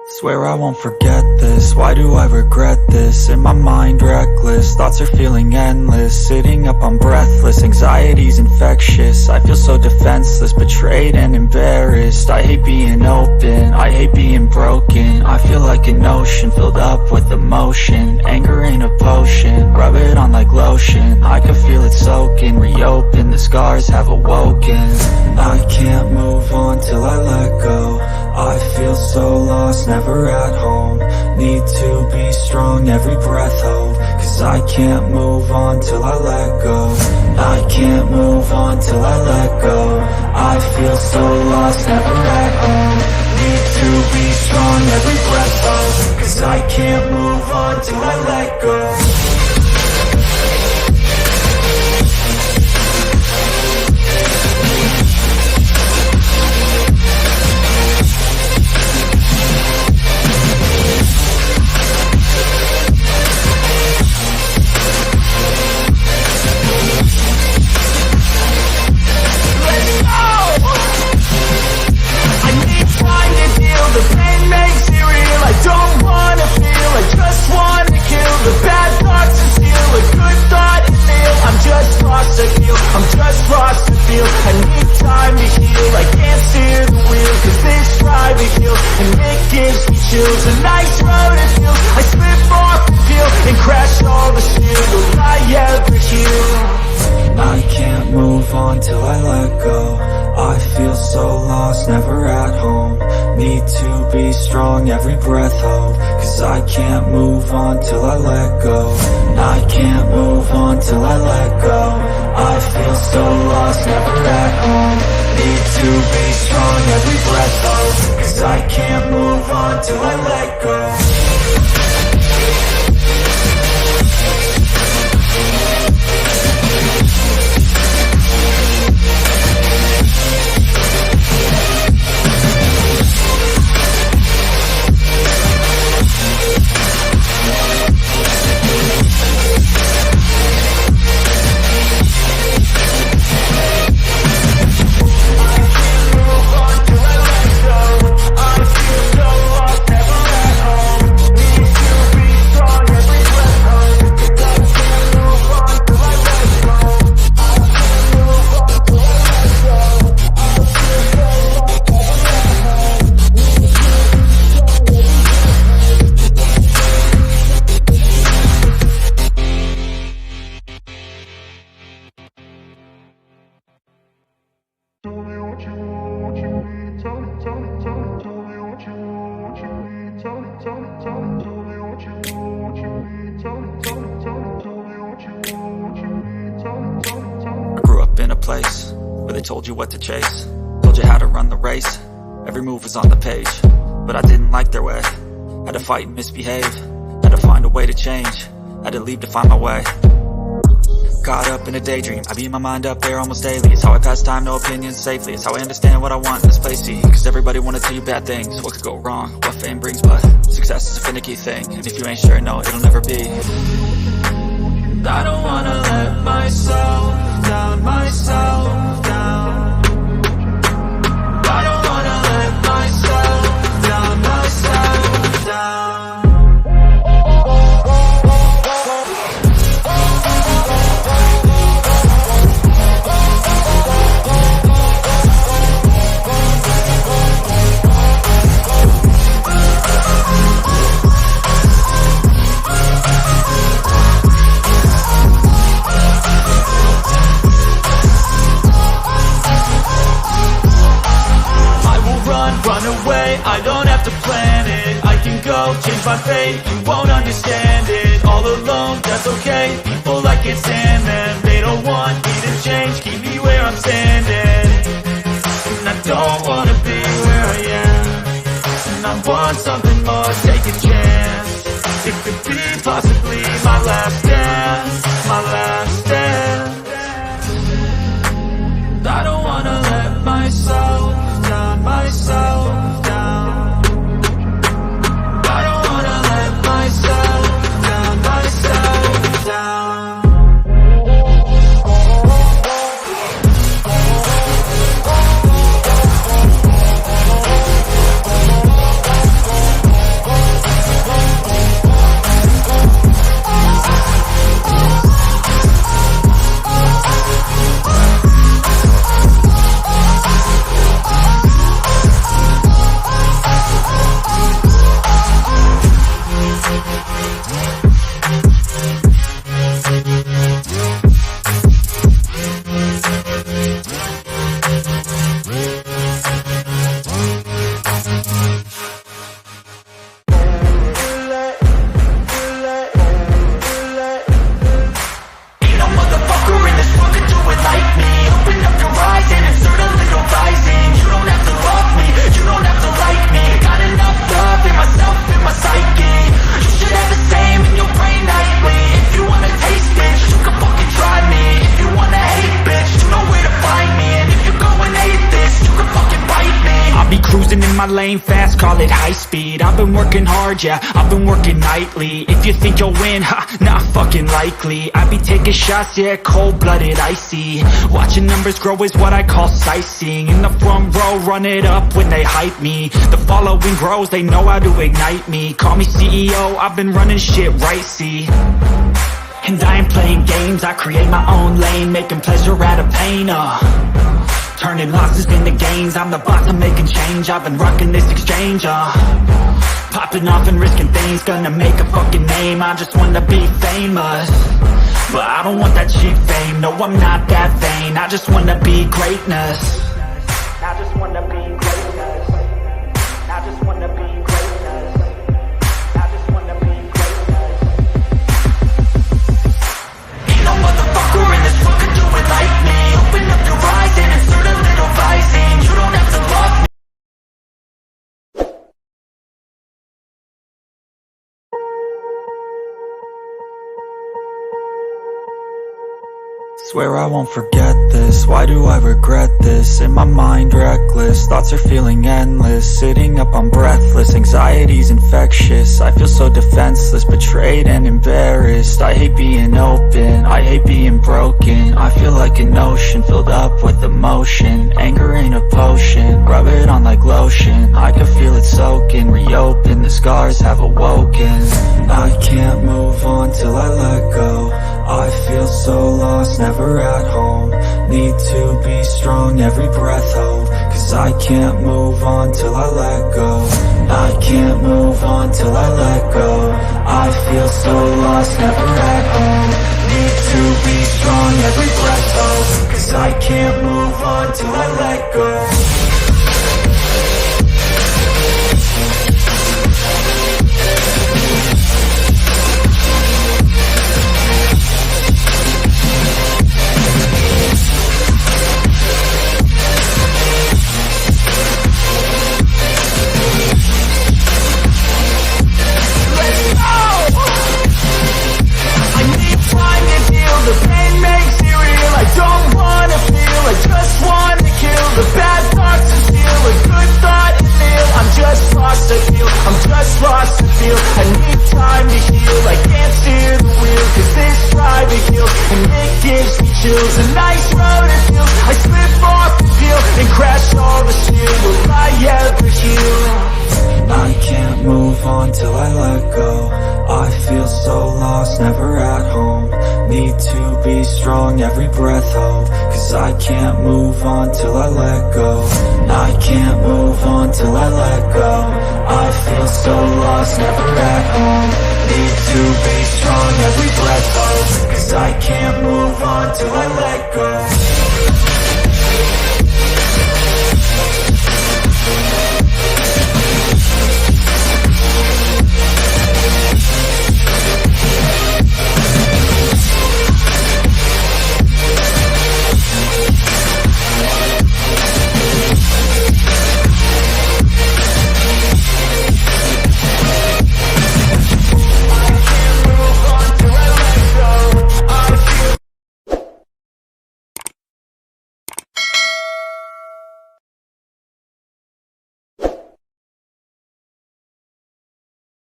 Swear I won't forget this, why do I regret this? In my mind reckless, thoughts are feeling endless. Sitting up, I'm breathless, anxiety's infectious. I feel so defenseless, betrayed and embarrassed. I hate being open, I hate being broken. I feel like an ocean, filled up with emotion. Anger ain't a potion, rub it on like lotion. I can feel it soaking, reopen, the scars have awoken. I can't move on till I let go. I feel so lost, never at home. Need to be strong, every breath hold. Cause I can't move on till I let go. I can't move on till I let go. I feel so lost, never at home. Need to be strong, every breath hold. Cause I can't move on till I let go. Till I let go. I feel so lost, never at home. Need to be strong, every breath hold. Cause I can't move on till I let go. I can't move on till I let go. I feel so lost, never at home. Need to be strong, every breath hold. Cause I can't move on till I let go. Place where they told you what to chase, told you how to run the race. Every move was on the page, but I didn't like their way. Had to fight and misbehave, had to find a way to change, had to leave to find my way. Caught up in a daydream, I beat my mind up there almost daily. It's how I pass time, no opinions safely. It's how I understand what I want in this place, see. Cause everybody wanna tell you bad things, what could go wrong, what fame brings. But success is a finicky thing, and if you ain't sure, no, it'll never be. I don't wanna let myself down, myself down. I don't wanna let myself down, myself down. I don't have to plan it, I can go change my fate. You won't understand it, all alone, that's okay. People I can't stand them, they don't want me to change. Keep me where I'm standing, and I don't wanna be where I am. And I want something more, take a chance. It could be possibly my last dance, my last dance. I don't wanna let myself down, myself down. I don't wanna let myself down, myself down. cruising in my lane fast, call it high speed. I've been working hard, yeah, I've been working nightly. If you think you'll win, not fucking likely. I be taking shots, yeah, cold-blooded, icy. Watching numbers grow is what I call sightseeing. In the front row, run it up when they hype me. The following grows, they know how to ignite me. Call me CEO, I've been running shit right, see. And I ain't playing games, I create my own lane, making pleasure out of pain, turning losses into gains. I'm the boss, I'm making change. I've been rocking this exchange, popping off and risking things. Gonna make a fucking name, I just wanna be famous. But I don't want that cheap fame, no I'm not that vain. I just wanna be greatness. I just wanna be greatness. I just wanna be greatness. I just wanna be greatness. Ain't no motherfucker in this world could do it like me. Open up your eyes and insert a little rising. You don't have to love me. Swear I won't forget this, why do I regret this? In my mind reckless, thoughts are feeling endless. Sitting up, I'm breathless, anxiety's infectious. I feel so defenseless, betrayed and embarrassed. I hate being open, I hate being broken. I feel like an ocean filled up with emotion. Anger ain't a potion, rub it on like lotion. I can feel it soaking, reopen, the scars have awoken. I can't move on till I let go. I feel so lost, never at home. Need to be strong, every breath hold. Cause I can't move on till I let go. I can't move on till I let go. I feel so lost, never at home. Need to be strong, every breath hold. Cause I can't move on till I let go. A nice road it feels. I slip off the deal and crash all the steel. Will I ever heal? I can't move on till I let go. I feel so lost, never at home. Need to be strong, every breath hold. Cause I can't move on till I let go. I can't move on till I let go. I feel so lost, never at home. Need to be strong, every breath hold. Cause I can't move on till I let go.